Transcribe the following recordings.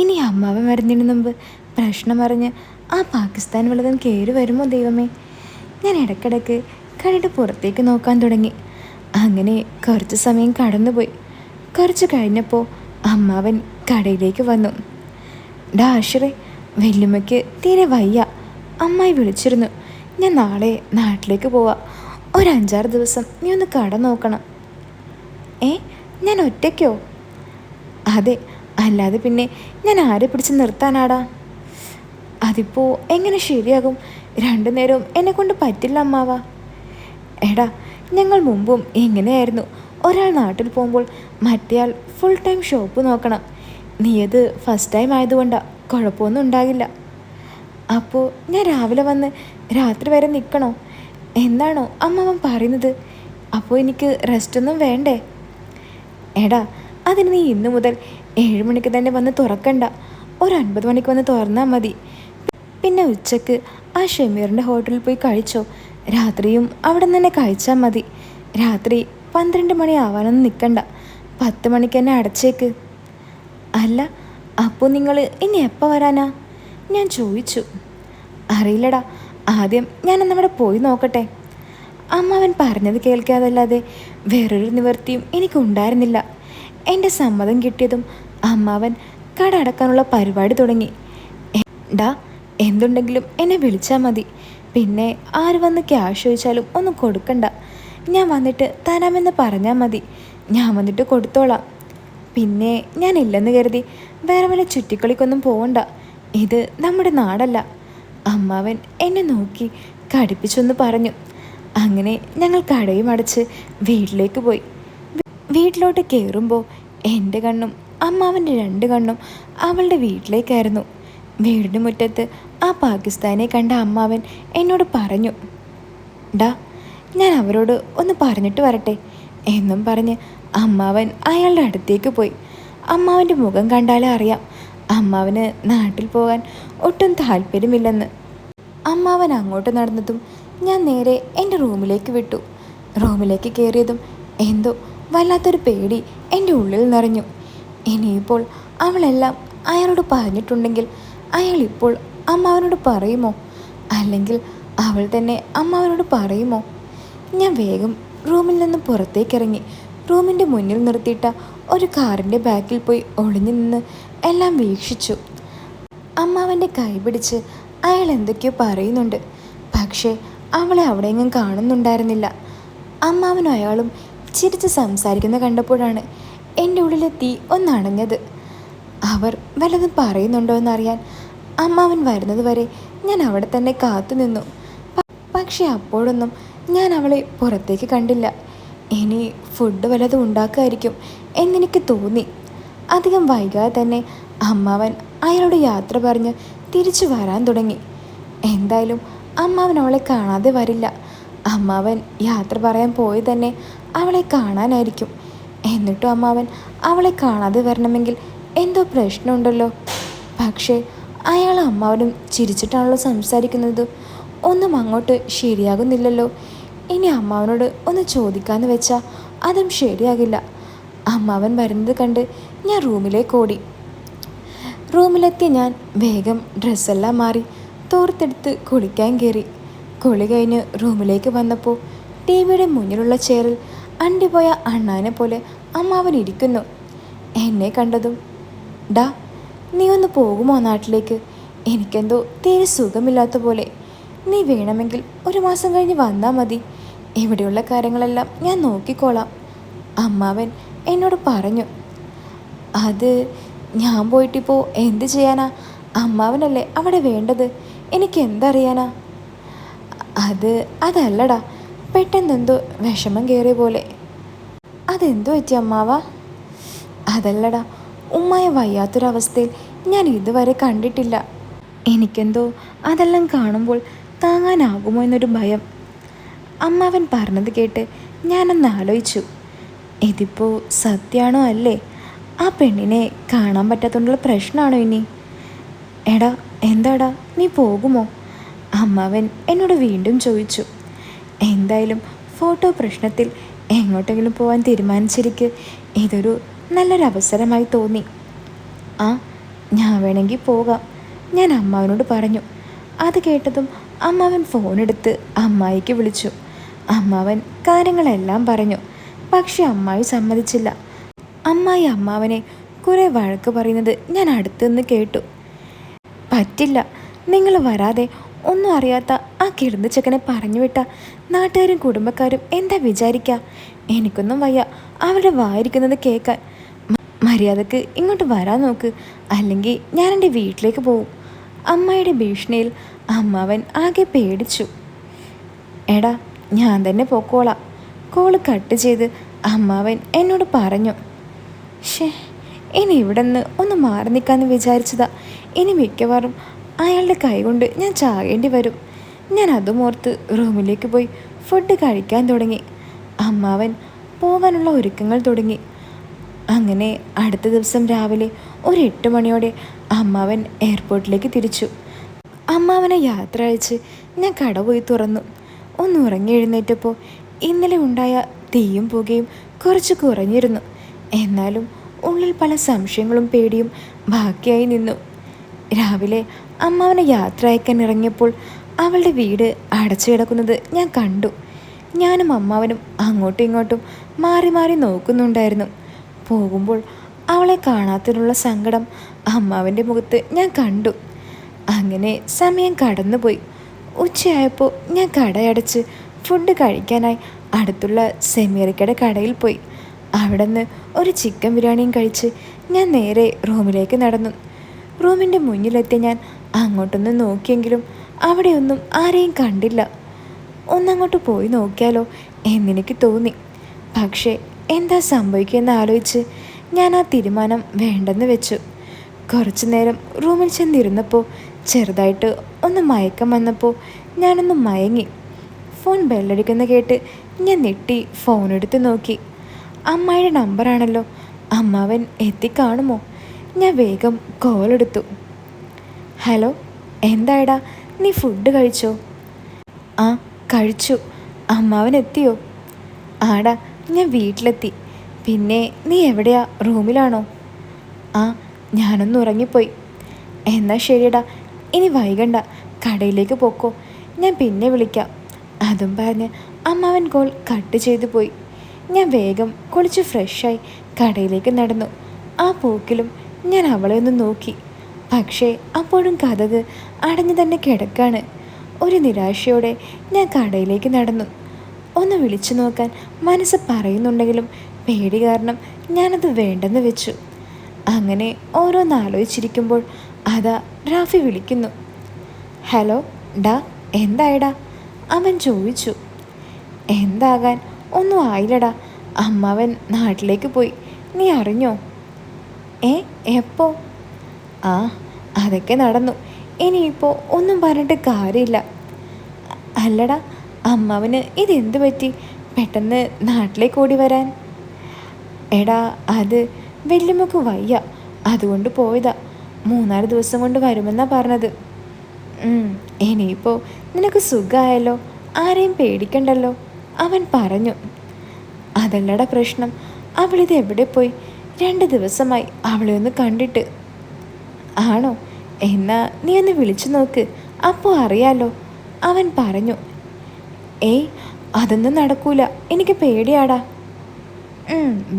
ഇനി അമ്മാവൻ വരുന്നതിന് മുമ്പ് പ്രശ്നം അറിഞ്ഞ് ആ പാകിസ്ഥാൻ വല്ലതും കയറി വരുമോ ദൈവമേ. ഞാൻ ഇടയ്ക്കിടയ്ക്ക് കടയുടെ പുറത്തേക്ക് നോക്കാൻ തുടങ്ങി. അങ്ങനെ കുറച്ച് സമയം കടന്നുപോയി. കുറച്ച് കഴിഞ്ഞപ്പോൾ അമ്മാവൻ കടയിലേക്ക് വന്നു. ഡാ ആഷിറേ, വല്യമ്മയ്ക്ക് തീരെ വയ്യ, അമ്മായി വിളിച്ചിരുന്നു. ഞാൻ നാളെ നാട്ടിലേക്ക് പോവാം. ഒരു 5-6 ദിവസം നീ ഒന്ന് കട നോക്കണം. ഏ, ഞാൻ ഒറ്റയ്ക്കോ? അതെ, അല്ലാതെ പിന്നെ ഞാൻ ആരെ പിടിച്ച് നിർത്താനാടാ? അതിപ്പോൾ എങ്ങനെ ശരിയാകും? 2 നേരവും എന്നെക്കൊണ്ട് പറ്റില്ല അമ്മാവാ. എടാ, ഞങ്ങൾ മുമ്പും ഇങ്ങനെയായിരുന്നു. ഒരാൾ നാട്ടിൽ പോകുമ്പോൾ മറ്റേയാൾ ഫുൾ ടൈം ഷോപ്പ് നോക്കണം. നീയത് ഫസ്റ്റ് ടൈം ആയതുകൊണ്ടാണ്, കുഴപ്പമൊന്നും ഉണ്ടാകില്ല. അപ്പോൾ ഞാൻ രാവിലെ വന്ന് രാത്രി വരെ നിൽക്കണോ എന്നാണോ അമ്മാവൻ പറയുന്നത്? അപ്പോൾ എനിക്ക് റെസ്റ്റൊന്നും വേണ്ടേ? എടാ, അതിന് നീ ഇന്നു മുതൽ 7 മണിക്ക് തന്നെ വന്ന് തുറക്കണ്ട. ഒരു 9 മണിക്ക് വന്ന് തുറന്നാൽ മതി. പിന്നെ ഉച്ചക്ക് ആ ഷമീറിൻ്റെ ഹോട്ടലിൽ പോയി കഴിച്ചോ. രാത്രിയും അവിടെ നിന്ന് തന്നെ കഴിച്ചാൽ മതി. രാത്രി 12 മണി ആവാനൊന്നും നിൽക്കണ്ട. 10 മണിക്ക് തന്നെ അടച്ചേക്ക്. അല്ല, അപ്പോൾ നിങ്ങൾ ഇനി എപ്പോൾ വരാനാ? ഞാൻ ചോദിച്ചു. അറിയില്ലടാ, ആദ്യം ഞാനൊന്നവിടെ പോയി നോക്കട്ടെ. അമ്മാവൻ പറഞ്ഞത് കേൾക്കാതല്ലാതെ വേറൊരു നിവൃത്തിയും എനിക്കുണ്ടായിരുന്നില്ല. എൻ്റെ സമ്മതം കിട്ടിയതും അമ്മാവൻ കട അടക്കാനുള്ള പരിപാടി തുടങ്ങി. ഡാ, എന്തുണ്ടെങ്കിലും എന്നെ വിളിച്ചാൽ മതി. പിന്നെ ആര് വന്ന് ക്യാഷ് ചോദിച്ചാലും ഒന്നും കൊടുക്കണ്ട. ഞാൻ വന്നിട്ട് തരാമെന്ന് പറഞ്ഞാൽ മതി. ഞാൻ വന്നിട്ട് കൊടുത്തോളാം. പിന്നെ ഞാനില്ലെന്ന് കരുതി വേറെ വല്ല ചുറ്റിക്കളിക്കൊന്നും പോകണ്ട. ഇത് നമ്മുടെ നാടല്ല. അമ്മാവൻ എന്നെ നോക്കി കടുപ്പിച്ചൊന്ന് പറഞ്ഞു. അങ്ങനെ ഞങ്ങൾ കടയും അടച്ച് വീട്ടിലേക്ക് പോയി. വീട്ടിലോട്ട് കയറുമ്പോൾ എൻ്റെ കണ്ണും അമ്മാവൻ്റെ 2 കണ്ണും അവളുടെ വീട്ടിലേക്കായിരുന്നു. വീടിന് മുറ്റത്ത് ആ പാകിസ്ഥാനെ കണ്ട അമ്മാവൻ എന്നോട് പറഞ്ഞു, ഡാ, ഞാൻ അവരോട് ഒന്ന് പറഞ്ഞിട്ട് വരട്ടെ എന്നും പറഞ്ഞ് അമ്മാവൻ അയാളുടെ അടുത്തേക്ക് പോയി. അമ്മാവൻ്റെ മുഖം കണ്ടാലേ അറിയാം അമ്മാവന് നാട്ടിൽ പോകാൻ ഒട്ടും താല്പര്യമില്ലെന്ന്. അമ്മാവൻ അങ്ങോട്ട് നടന്നതും ഞാൻ നേരെ എൻ്റെ റൂമിലേക്ക് വിട്ടു. റൂമിലേക്ക് കയറിയതും എന്തോ വല്ലാത്തൊരു പേടി എൻ്റെ ഉള്ളിൽ നിറഞ്ഞു. ഇനിയിപ്പോൾ അവളെല്ലാം അയാളോട് പറഞ്ഞിട്ടുണ്ടെങ്കിൽ അയാൾ ഇപ്പോൾ അമ്മാവനോട് പറയുമോ? അല്ലെങ്കിൽ അവൾ തന്നെ അമ്മാവനോട് പറയുമോ? ഞാൻ വേഗം റൂമിൽ നിന്ന് പുറത്തേക്കിറങ്ങി. റൂമിൻ്റെ മുന്നിൽ നിർത്തിയിട്ട ഒരു കാറിൻ്റെ ബാക്കിൽ പോയി ഒളിഞ്ഞു നിന്ന് എല്ലാം വീക്ഷിച്ചു. അമ്മാവൻ്റെ കൈ പിടിച്ച് അയാൾ എന്തൊക്കെയോ പറയുന്നുണ്ട്. പക്ഷേ അവളെ അവിടെയെങ്ങും കാണുന്നുണ്ടായിരുന്നില്ല. അമ്മാവനും അയാളും ചിരിച്ച് സംസാരിക്കുന്ന കണ്ടപ്പോഴാണ് എൻ്റെ ഉള്ളിലെ തീ ഒന്നണഞ്ഞത്. അവർ വല്ലതും പറയുന്നുണ്ടോ എന്നറിയാൻ അമ്മാവൻ വരുന്നത് വരെ ഞാൻ അവിടെ തന്നെ കാത്തു നിന്നു. പക്ഷെ അപ്പോഴൊന്നും ഞാൻ അവളെ പുറത്തേക്ക് കണ്ടില്ല. ഇനി ഫുഡ് വല്ലതും ഉണ്ടാക്കുമായിരിക്കും എന്നെനിക്ക് തോന്നി. അധികം വൈകാതെ തന്നെ അമ്മാവൻ അയാളോട് യാത്ര പറഞ്ഞ് തിരിച്ചു വരാൻ തുടങ്ങി. എന്തായാലും അമ്മാവൻ അവളെ കാണാതെ വരില്ല. അമ്മാവൻ യാത്ര പറയാൻ പോയി തന്നെ അവളെ കാണാനായിരിക്കും. എന്നിട്ടും അമ്മാവൻ അവളെ കാണാതെ വരണമെങ്കിൽ എന്തോ പ്രശ്നമുണ്ടല്ലോ. പക്ഷേ അയാൾ അമ്മാവനും ചിരിച്ചിട്ടാണല്ലോ സംസാരിക്കുന്നത്. ഒന്നും അങ്ങോട്ട് ശരിയാകുന്നില്ലല്ലോ. ഇനി അമ്മാവനോട് ഒന്ന് ചോദിക്കാമെന്ന് വെച്ചാൽ അതും ശരിയാകില്ല. അമ്മാവൻ വരുന്നത് കണ്ട് ഞാൻ റൂമിലേക്ക് ഓടി. റൂമിലെത്തി ഞാൻ വേഗം ഡ്രസ്സെല്ലാം മാറി തോർത്തെടുത്ത് കുളിക്കാൻ കയറി. കുളി കഴിഞ്ഞ് റൂമിലേക്ക് വന്നപ്പോൾ ടി വിയുടെ മുന്നിലുള്ള ചെയറിൽ അണ്ടിപ്പോയ അണ്ണാനെ പോലെ അമ്മാവൻ ഇരിക്കുന്നു. എന്നെ കണ്ടതും, ഡാ, നീ ഒന്ന് പോകുമോ നാട്ടിലേക്ക്? എനിക്കെന്തോ തീരെ സുഖമില്ലാത്ത പോലെ. നീ വേണമെങ്കിൽ 1 മാസം കഴിഞ്ഞ് വന്നാൽ മതി. ഇവിടെയുള്ള കാര്യങ്ങളെല്ലാം ഞാൻ നോക്കിക്കോളാം, അമ്മാവൻ എന്നോട് പറഞ്ഞു. അത് ഞാൻ പോയിട്ടിപ്പോൾ എന്ത് ചെയ്യാനാ? അമ്മാവനല്ലേ അവിടെ വേണ്ടത്. എനിക്ക് എന്തറിയാനാ? അതല്ലടാ, പെട്ടെന്നെന്തോ വിഷമം കയറിയ പോലെ. അതെന്തോ പറ്റി അമ്മാവാ? അതല്ലടാ, ഉമ്മായ വയ്യാത്തൊരവസ്ഥയിൽ ഞാൻ ഇതുവരെ കണ്ടിട്ടില്ല. എനിക്കെന്തോ അതെല്ലാം കാണുമ്പോൾ താങ്ങാനാകുമോ എന്നൊരു ഭയം. അമ്മാവൻ പറഞ്ഞത് കേട്ട് ഞാനൊന്ന് ആലോചിച്ചു. ഇതിപ്പോൾ സത്യമാണോ അല്ലേ? ആ പെണ്ണിനെ കാണാൻ പറ്റാത്തതുകൊണ്ടുള്ള പ്രശ്നമാണോ ഇനി? എടാ, എന്താടാ, നീ പോകുമോ? അമ്മാവൻ എന്നോട് വീണ്ടും ചോദിച്ചു. എന്തായാലും ഫോട്ടോ പ്രശ്നത്തിൽ എങ്ങോട്ടെങ്കിലും പോകാൻ തീരുമാനിച്ചിരിക്കെ ഇതൊരു നല്ലൊരവസരമായി തോന്നി. ആ, ഞാൻ വേണമെങ്കിൽ പോകാം, ഞാൻ അമ്മാവനോട് പറഞ്ഞു. അത് കേട്ടതും അമ്മാവൻ ഫോണെടുത്ത് അമ്മായിക്ക് വിളിച്ചു. അമ്മാവൻ കാര്യങ്ങളെല്ലാം പറഞ്ഞു. പക്ഷെ അമ്മായി സമ്മതിച്ചില്ല. അമ്മായി അമ്മാവനെ കുറേ വഴക്ക് പറയുന്നത് ഞാൻ അടുത്തുനിന്ന് കേട്ടു. പറ്റില്ല, നിങ്ങൾ വരാതെ ഒന്നും അറിയാത്ത ആ കിടന്ന ചെക്കനെ പറഞ്ഞു വിട്ട നാട്ടുകാരും കുടുംബക്കാരും എന്താ വിചാരിക്കുക? എനിക്കൊന്നും വയ്യ അവരുടെ വായിരിക്കുന്നത് കേൾക്കാൻ. മര്യാദക്ക് ഇങ്ങോട്ട് വരാൻ നോക്ക്, അല്ലെങ്കിൽ ഞാൻ എൻ്റെ വീട്ടിലേക്ക് പോവും. അമ്മായിയുടെ ഭീഷണിയിൽ അമ്മാവൻ ആകെ പേടിച്ചു. എടാ, ഞാൻ തന്നെ പൊക്കോളാം. കോള് കട്ട് ചെയ്ത് അമ്മാവൻ എന്നോട് പറഞ്ഞു. ഷേ, ഇനി ഇവിടെ നിന്ന് ഒന്ന് മാറി നിൽക്കാമെന്ന് വിചാരിച്ചതാ. ഇനി മിക്കവാറും അയാളുടെ കൈകൊണ്ട് ഞാൻ ചാകേണ്ടി വരും. ഞാൻ അതുമോർത്ത് റൂമിലേക്ക് പോയി ഫുഡ് കഴിക്കാൻ തുടങ്ങി. അമ്മാവൻ പോകാനുള്ള ഒരുക്കങ്ങൾ തുടങ്ങി. അങ്ങനെ അടുത്ത ദിവസം രാവിലെ ഒരു 8 മണിയോടെ അമ്മാവൻ എയർപോർട്ടിലേക്ക് തിരിച്ചു. അമ്മാവനെ യാത്ര അയച്ച് ഞാൻ കട പോയി തുറന്നു. ഒന്ന് ഉറങ്ങി എഴുന്നേറ്റപ്പോൾ ഇന്നലെ ഉണ്ടായ തീയും പുകയും കുറച്ച് കുറഞ്ഞിരുന്നു. എന്നാലും ഉള്ളിൽ പല സംശയങ്ങളും പേടിയും ബാക്കിയായി നിന്നു. രാവിലെ അമ്മാവനെ യാത്ര അയക്കാൻ ഇറങ്ങിയപ്പോൾ അവളുടെ വീട് അടച്ചു കിടക്കുന്നത് ഞാൻ കണ്ടു. ഞാനും അമ്മാവനും അങ്ങോട്ടും ഇങ്ങോട്ടും മാറി മാറി നോക്കുന്നുണ്ടായിരുന്നു. പോകുമ്പോൾ അവളെ കാണാത്തതിനുള്ള സങ്കടം അമ്മാവൻ്റെ മുഖത്ത് ഞാൻ കണ്ടു. അങ്ങനെ സമയം കടന്നുപോയി. ഉച്ചയായപ്പോൾ ഞാൻ കടയടച്ച് ഫുഡ് കഴിക്കാനായി അടുത്തുള്ള സെമീറിക്കയുടെ കടയിൽ പോയി. അവിടെ നിന്ന് ഒരു ചിക്കൻ ബിരിയാണിയും കഴിച്ച് ഞാൻ നേരെ റൂമിലേക്ക് നടന്നു. റൂമിൻ്റെ മുന്നിലെത്തി ഞാൻ അങ്ങോട്ടൊന്ന് നോക്കിയെങ്കിലും അവിടെയൊന്നും ആരെയും കണ്ടില്ല. ഒന്നങ്ങോട്ട് പോയി നോക്കിയാലോ എന്നെനിക്ക് തോന്നി. പക്ഷേ എന്താ സംഭവിക്കുമെന്ന് ആലോചിച്ച് ഞാൻ ആ തീരുമാനം വേണ്ടെന്ന് വെച്ചു. കുറച്ചു നേരം റൂമിൽ ചെന്നിരുന്നപ്പോൾ ചെറുതായിട്ട് ഒന്ന് മയക്കം വന്നപ്പോൾ ഞാനൊന്ന് മയങ്ങി. ഫോൺ ബെല്ലടിക്കുന്ന കേട്ട് ഞാൻ ഞെട്ടി ഫോണെടുത്ത് നോക്കി. അമ്മായിയുടെ നമ്പറാണല്ലോ. അമ്മാവൻ എത്തിക്കാണുമോ? ഞാൻ വേഗം കോളെടുത്തു. ഹലോ, എന്തായടാ, നീ ഫുഡ് കഴിച്ചോ? ആ, കഴിച്ചു. അമ്മാവൻ എത്തിയോ? ആടാ, ഞാൻ വീട്ടിലെത്തി. പിന്നെ നീ എവിടെയാ, റൂമിലാണോ? ആ, ഞാനൊന്ന് ഉറങ്ങിപ്പോയി. എന്നാൽ ശരിയടാ, ഇനി വൈകണ്ട, കടയിലേക്ക് പോക്കോ, ഞാൻ പിന്നെ വിളിക്കാം. അതും പറഞ്ഞ് അമ്മാവൻ കോൾ കട്ട് ചെയ്തു പോയി. ഞാൻ വേഗം കുളിച്ച് ഫ്രഷായി കടയിലേക്ക് നടന്നു. ആ പോക്കിലും ഞാൻ അവളെ ഒന്ന് നോക്കി. പക്ഷേ അപ്പോഴും കതക് അടഞ്ഞു തന്നെ കിടക്കാണ്. ഒരു നിരാശയോടെ ഞാൻ കടയിലേക്ക് നടന്നു. ഒന്ന് വിളിച്ചു നോക്കാൻ മനസ്സ് പറയുന്നുണ്ടെങ്കിലും പേടി കാരണം ഞാനത് വേണ്ടെന്ന് വെച്ചു. അങ്ങനെ ഓരോന്നാലോചിച്ചിരിക്കുമ്പോൾ അതാ റാഫി വിളിക്കുന്നു. ഹലോ ഡാ, എന്തായടാ? അവൻ ചോദിച്ചു. എന്താകാൻ, ഒന്നും ആയില്ലടാ. അമ്മാവൻ നാട്ടിലേക്ക് പോയി, നീ അറിഞ്ഞോ? എപ്പോ? ആ, അതൊക്കെ നടന്നു. ഇനിയിപ്പോൾ ഒന്നും പറഞ്ഞിട്ട് കാര്യമില്ല. അല്ലടാ, അമ്മാവന് ഇതെന്ത് പറ്റി പെട്ടെന്ന് നാട്ടിലേക്ക് ഓടി വരാൻ? എടാ, അത് വല്യമ്മക്ക് വയ്യ, അതുകൊണ്ട് പോയതാ. 3-4 ദിവസം കൊണ്ട് വരുമെന്നാ പറഞ്ഞത്. ഇനിയിപ്പോൾ നിനക്ക് സുഖമായല്ലോ, ആരെയും പേടിക്കണ്ടല്ലോ, അവൻ പറഞ്ഞു. അതല്ലടാ പ്രശ്നം, അവളിത് എവിടെ പോയി? 2 ദിവസമായി അവളെ ഒന്ന് കണ്ടിട്ട്. ആണോ? എന്നാ നീ ഒന്ന് വിളിച്ചു നോക്ക്, അപ്പോൾ അറിയാലോ, അവൻ പറഞ്ഞു. ഏയ്, അതൊന്നും നടക്കൂല, എനിക്ക് പേടിയാടാ.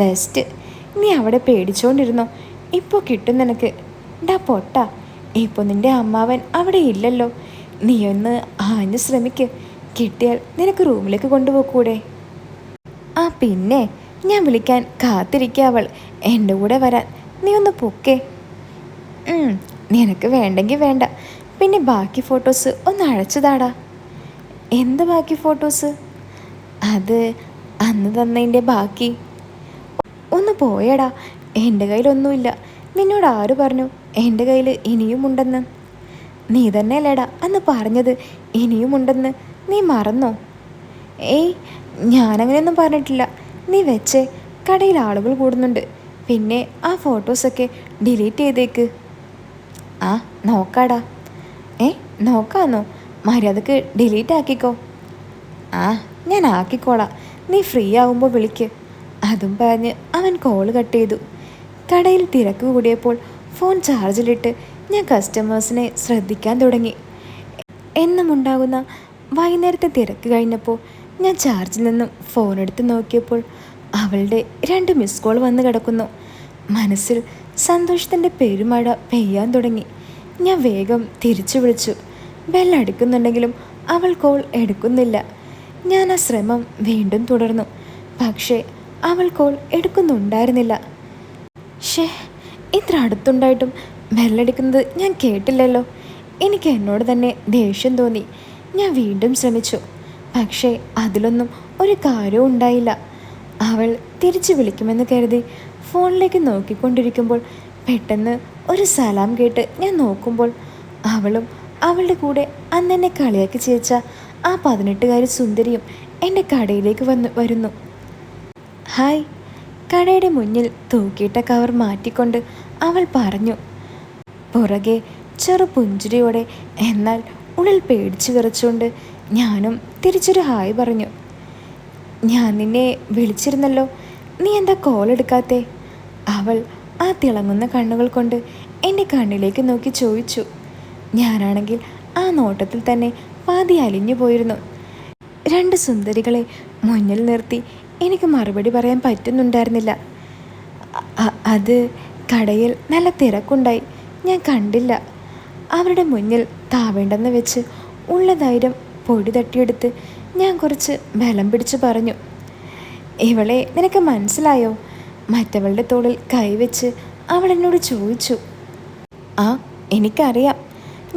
ബെസ്റ്റ്, നീ അവിടെ പേടിച്ചോണ്ടിരുന്നോ, ഇപ്പോൾ കിട്ടും നിനക്ക്. ഡാ പൊട്ട, ഇപ്പോൾ നിൻ്റെ അമ്മാവൻ അവിടെ ഇല്ലല്ലോ. നീ ഒന്ന് ആഞ്ഞ് ശ്രമിക്ക്, കിട്ടിയാൽ നിനക്ക് റൂമിലേക്ക് കൊണ്ടുപോകൂടെ? ആ പിന്നെ, ഞാൻ വിളിക്കാൻ കാത്തിരിക്കുക അവൾ എൻ്റെ കൂടെ വരാൻ. നീ ഒന്ന് പൊക്കേ. നിനക്ക് വേണ്ടെങ്കിൽ വേണ്ട, പിന്നെ ബാക്കി ഫോട്ടോസ് ഒന്ന് അയച്ചുതാടാ. എന്ത് ബാക്കി ഫോട്ടോസ്? അത് അന്ന് തന്നതിൻ്റെ ബാക്കി. ഒന്ന് പോയടാ, എൻ്റെ കയ്യിലൊന്നുമില്ല. നിന്നോട് ആര് പറഞ്ഞു എൻ്റെ കയ്യിൽ ഇനിയുമുണ്ടെന്ന്? നീ തന്നെയല്ലേടാ അന്ന് പറഞ്ഞത് ഇനിയുമുണ്ടെന്ന്, നീ മറന്നോ? ഏയ്, ഞാനങ്ങനെയൊന്നും പറഞ്ഞിട്ടില്ല. നീ വെച്ചേ, കടയിൽ ആളുകൾ കൂടുന്നുണ്ട്. പിന്നെ ആ ഫോട്ടോസൊക്കെ ഡിലീറ്റ് ചെയ്തേക്ക്. ആ, നോക്കാടാ. നോക്കാന്നോ? മര്യാദക്ക് ഡിലീറ്റ് ആക്കിക്കോ. ആ, ഞാൻ ആക്കിക്കോളാം, നീ ഫ്രീ ആകുമ്പോൾ വിളിക്ക്. അതും പറഞ്ഞ് അവൻ കോള് കട്ട് ചെയ്തു. കടയിൽ തിരക്ക് കൂടിയപ്പോൾ ഫോൺ ചാർജിലിട്ട് ഞാൻ കസ്റ്റമേഴ്സിനെ ശ്രദ്ധിക്കാൻ തുടങ്ങി. എന്നും ഉണ്ടാകുന്ന വൈകുന്നേരത്തെ തിരക്ക് കഴിഞ്ഞപ്പോൾ ഞാൻ ചാർജിൽ നിന്നും ഫോൺ എടുത്ത് നോക്കിയപ്പോൾ അവളുടെ 2 മിസ് കോൾ വന്ന് കിടക്കുന്നു. മനസ്സിൽ സന്തോഷത്തിൻ്റെ പെരുമഴ പെയ്യാൻ തുടങ്ങി. ഞാൻ വേഗം തിരിച്ചു വിളിച്ചു. ബെല്ലടിക്കുന്നുണ്ടെങ്കിലും അവൾ കോൾ എടുക്കുന്നില്ല. ഞാൻ ആ ശ്രമം വീണ്ടും തുടർന്നു. പക്ഷേ അവൾ കോൾ എടുക്കുന്നുണ്ടായിരുന്നില്ല. ഷേ, ഇത്ര അടുത്തുണ്ടായിട്ടും ബെല്ലടിക്കുന്നത് ഞാൻ കേട്ടില്ലല്ലോ. എനിക്ക് എന്നോട് തന്നെ ദേഷ്യം തോന്നി. ഞാൻ വീണ്ടും ശ്രമിച്ചു. പക്ഷേ അതിലൊന്നും ഒരു കാര്യവും ഉണ്ടായില്ല. അവൾ തിരിച്ചു വിളിക്കുമെന്ന് കരുതി ഫോണിലേക്ക് നോക്കിക്കൊണ്ടിരിക്കുമ്പോൾ പെട്ടെന്ന് ഒരു സലാം കേട്ട് ഞാൻ നോക്കുമ്പോൾ അവളും അവളുടെ കൂടെ അന്നെന്നെ കളിയാക്കി ചേച്ച ആ 18കാരി സുന്ദരിയും എൻ്റെ കടയിലേക്ക് വരുന്നു. ഹായ്. കടയുടെ മുന്നിൽ തൂക്കിയിട്ട കവർ മാറ്റിക്കൊണ്ട് അവൾ പറഞ്ഞു. പുറകെ ചെറു പുഞ്ചിരിയോടെ എന്നാൽ ഉള്ളിൽ പേടിച്ചു വിറച്ചുകൊണ്ട് ഞാനും തിരിച്ചൊരു ഹായ് പറഞ്ഞു. ഞാൻ നിന്നെ വിളിച്ചിരുന്നല്ലോ, നീ എന്താ കോൾ എടുക്കാത്തേ? അവൾ ആ തിളങ്ങുന്ന കണ്ണുകൾ കൊണ്ട് എൻ്റെ കണ്ണിലേക്ക് നോക്കി ചോദിച്ചു. ഞാനാണെങ്കിൽ ആ നോട്ടത്തിൽ തന്നെ പാതി അലിഞ്ഞു പോയിരുന്നു. 2 സുന്ദരികളെ മുന്നിൽ നിർത്തി എനിക്ക് മറുപടി പറയാൻ പറ്റുന്നുണ്ടായിരുന്നില്ല. അത് കടയിൽ നല്ല തിരക്കുണ്ടായി, ഞാൻ കണ്ടില്ല. അവരുടെ മുന്നിൽ താവേണ്ടെന്ന് വെച്ച് ഉള്ള ധൈര്യം പൊടി തട്ടിയെടുത്ത് ഞാൻ കുറച്ച് ബലം പിടിച്ച് പറഞ്ഞു. ഇവളെ നിനക്ക് മനസ്സിലായോ? മറ്റവളുടെ തോളിൽ കൈവച്ച് അവൾ എന്നോട് ചോദിച്ചു. ആ, എനിക്കറിയാം,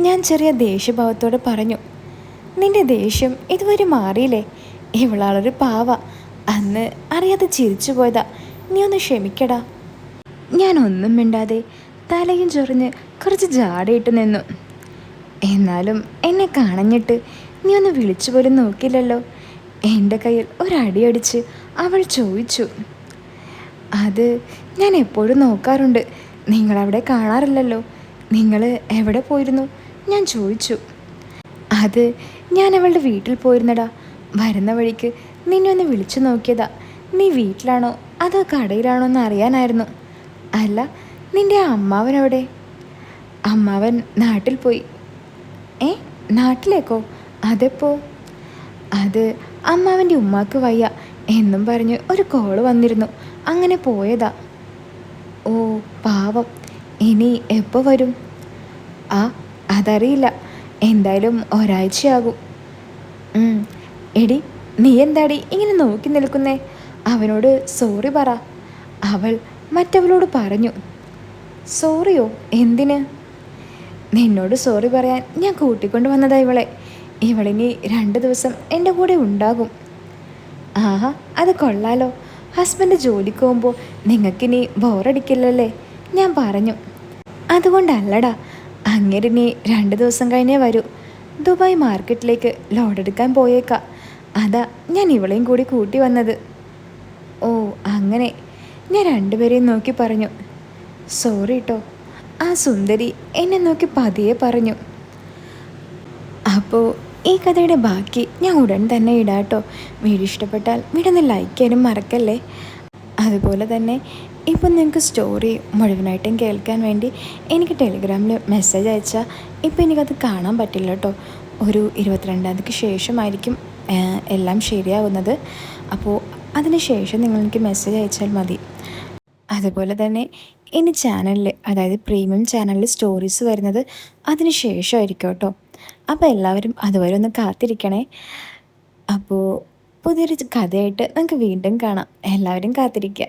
ഞാൻ ചെറിയ ദേഷ്യഭാവത്തോടെ പറഞ്ഞു. നിന്റെ ദേഷ്യം ഇതുവരെ മാറിയില്ലേ? ഇവളാളൊരു പാവ, അന്ന് അറിയാതെ ചിരിച്ചു പോയതാ, നീ ഒന്ന് ക്ഷമിക്കടാ. ഞാൻ ഒന്നും മിണ്ടാതെ തലയും ചൊറിഞ്ഞ് കുറച്ച് ജാടയിട്ട് നിന്നു. എന്നാലും എന്നെ കാണഞ്ഞിട്ട് നീ ഒന്ന് വിളിച്ചു പോലും നോക്കില്ലല്ലോ. എൻ്റെ കയ്യിൽ ഒരടിയടിച്ച് അവൾ ചോദിച്ചു. അത് ഞാൻ എപ്പോഴും നോക്കാറുണ്ട്, നിങ്ങളവിടെ കാണാറില്ലല്ലോ. നിങ്ങൾ എവിടെ പോയിരുന്നു? ഞാൻ ചോദിച്ചു. അത് ഞാൻ അവളുടെ വീട്ടിൽ പോയിരുന്നടാ. വരുന്ന വഴിക്ക് നിന്നെ ഒന്ന് വിളിച്ചു നോക്കിയതാ. നീ വീട്ടിലാണോ അതോ കടയിലാണോ എന്ന് അറിയാനായിരുന്നു. അല്ല, നിൻ്റെ അമ്മാവൻ എവിടെ? അമ്മാവൻ നാട്ടിൽ പോയി. നാട്ടിലേക്കോ? അതെപ്പോ? അത് അമ്മാവൻ്റെ ഉമ്മാക്ക് വയ്യ എന്നും പറഞ്ഞ് ഒരു കോള് വന്നിരുന്നു, അങ്ങനെ പോയതാ. ഓ പാവം, ഇനി എപ്പോൾ വരും? അതറിയില്ല, എന്തായാലും ഒരാഴ്ചയാകും. എടി, നീ എന്താടി ഇങ്ങനെ നോക്കി നിൽക്കുന്നേ? അവനോട് സോറി പറ. അവൾ മറ്റവളോട് പറഞ്ഞു. സോറിയോ? എന്തിന്? നിന്നോട് സോറി പറയാൻ ഞാൻ കൂട്ടിക്കൊണ്ട് വന്നതാ ഇവളെ. ഇവളിനി 2 ദിവസം എൻ്റെ കൂടെ ഉണ്ടാകും. ആഹാ, അത് കൊള്ളാലോ. ഹസ്ബൻഡ് ജോലിക്ക് പോകുമ്പോൾ നിങ്ങൾക്കിനി ബോറടിക്കില്ലല്ലേ? ഞാൻ പറഞ്ഞു. അതുകൊണ്ടല്ലടാ, അങ്ങേരിനി 2 ദിവസം കഴിഞ്ഞേ വരൂ. ദുബായ് മാർക്കറ്റിലേക്ക് ലോഡെടുക്കാൻ പോയേക്കാം. അതാ ഞാൻ ഇവളെയും കൂടി കൂട്ടി വന്നത്. ഓ അങ്ങനെ. ഞാൻ 2 പേരെയും നോക്കി പറഞ്ഞു. സോറി കേട്ടോ. ആ സുന്ദരി എന്നെ നോക്കി പതിയെ പറഞ്ഞു. അപ്പോൾ ഈ കഥയുടെ ബാക്കി ഞാൻ ഉടൻ തന്നെ ഇടാട്ടോ. വീഡിയോ ഇഷ്ടപ്പെട്ടാൽ വീഡിയോ ഒന്ന് ലൈക്ക് ചെയ്യാനും മറക്കല്ലേ. അതുപോലെ തന്നെ ഇപ്പം നിങ്ങൾക്ക് സ്റ്റോറി മുഴുവനായിട്ടും കേൾക്കാൻ വേണ്ടി എനിക്ക് ടെലിഗ്രാമിൽ മെസ്സേജ് അയച്ചാൽ ഇപ്പം എനിക്കത് കാണാൻ പറ്റില്ല കേട്ടോ. ഒരു 22-ാം തീയതിക്ക് ശേഷമായിരിക്കും എല്ലാം ശരിയാവുന്നത്. അപ്പോൾ അതിന് ശേഷം നിങ്ങൾ എനിക്ക് മെസ്സേജ് അയച്ചാൽ മതി. അതുപോലെ തന്നെ ഇനി ചാനലിൽ, അതായത് പ്രീമിയം ചാനലിൽ സ്റ്റോറീസ് വരുന്നത് അതിന് ശേഷമായിരിക്കും കേട്ടോ. അപ്പോൾ എല്ലാവരും അതുവരെ ഒന്ന് കാത്തിരിക്കണേ. അപ്പോൾ പുതിയൊരു കഥയായിട്ട് നമുക്ക് വീണ്ടും കാണാം. എല്ലാവരും കാത്തിരിക്കുക.